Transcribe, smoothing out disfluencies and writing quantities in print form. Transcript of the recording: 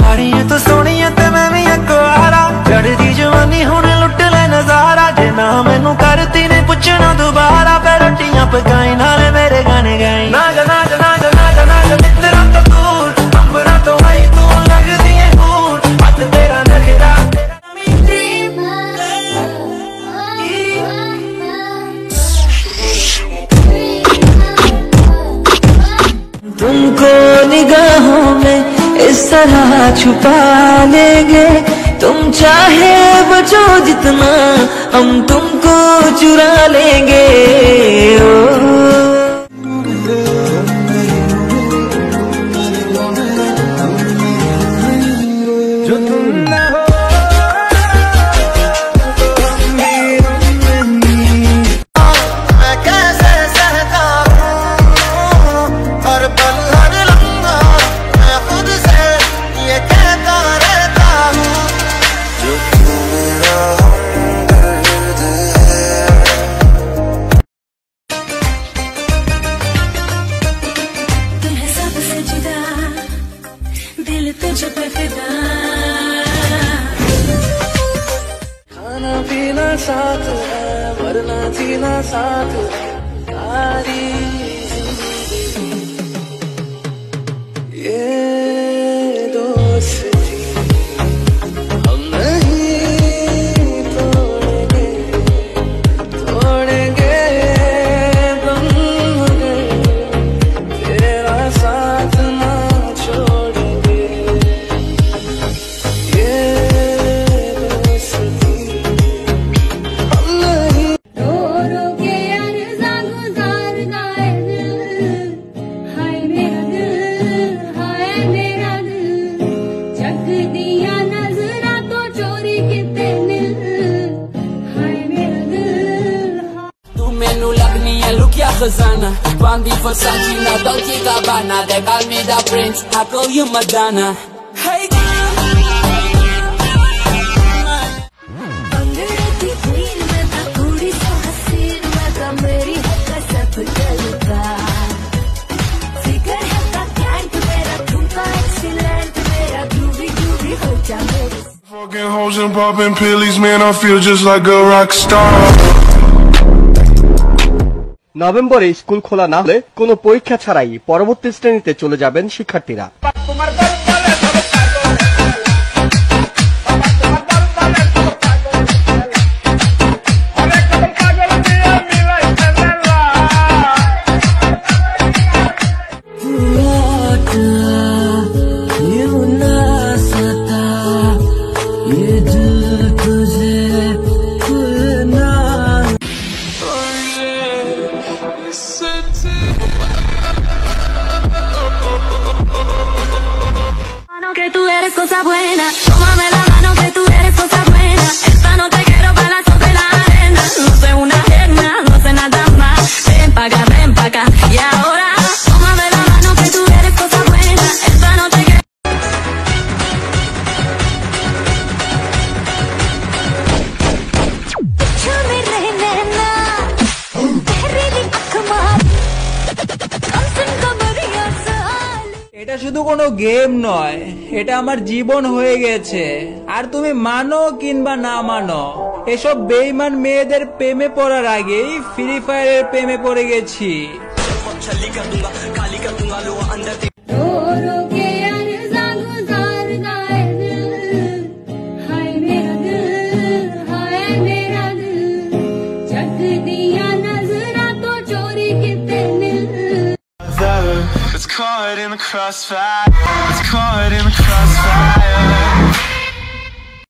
यारियां तो सोनिया ते मैं भी अकवारा चढ़दी जवानी हुण लुट ले नजारा जे ना मैनू करती ने पुछना दोबारा फिर रोटियां पकाई नाले मेरे गाने गाई ना जा ना जा ना जा ना जा ना जा मित्रा तो दूर अंबरा तो आई तू लगदी है हूर हथ तेरा नखरा तुमको निगाहों में इस तरह छुपा लेंगे तुम चाहे बचो जितना हम तुमको चुरा लेंगे जो तुम ना हो मैं कैसे सहता हूँ हर पल हर लम्हा मैं खुद से ये कहता रहता हूँ जो तू मेरा हमदर्द है। तुम्हें सबसे जुदा दिल तुझ पे फिदा खाना पीना साथ है वरना जीना साथ है सारी जिंदगी ये दोस्ती हम नहीं तोड़ेंगे तोड़ेंगे गम मगर तेरा साथ ना छोड़ेंगे ये दोस्ती हम नहीं रो रो के अर्ज़ा गुज़ारदा है दिल हाय मेरा दिल चक दिया नज़रा तो चोरी किते मिल हाय मेरा दिल तू मैनू लगनी है लुकिया खजाना बांदी फसाची ना Dolce Gabbana they call me the prince I call you Madonna hey अंग्रेज़ी क्वीन में था थोड़ी सी हसीन में था मेरी कसम चलता फिकर है का कैंट मेरा ठुमका एक्सीलेंट मेरा ग्रूवी हो जा मेरे Fucking hoes and popping pillies, man, I feel just like a rock star. নভেম্বরে স্কুল খোলা না হলে কোনো পরীক্ষা ছাড়াই পরবর্তী শ্রেণীতে চলে যাবেন শিক্ষার্থীরা। Que tú eres cosa buena, tómame la mano que tú eres cosa buena. Esta noche quiero para la de la arena. No sé una pierna, no sé nada más. Ven pa' acá, y ahora tómame la mano que tú eres cosa buena. Esta noche quiero छुमी रहने ना तेरी आँख मार हमसन कमरिया साल এটা শুধু কোনো গেম নয়, এটা আমার জীবন হয়ে গেছে। আর তুমি মানো কিংবা না মানো, এসব বেঈমান মেয়েদের প্রেমে পড়ার আগেই ফ্রি ফায়ারের প্রেমে পড়ে গেছি। रो रो के अर्ज़ा गुज़ारदा है दिल हाय मेरा दिल चक दिया नज़रा तो चोरी किते मिल It's caught in the crossfire. It's caught in the crossfire.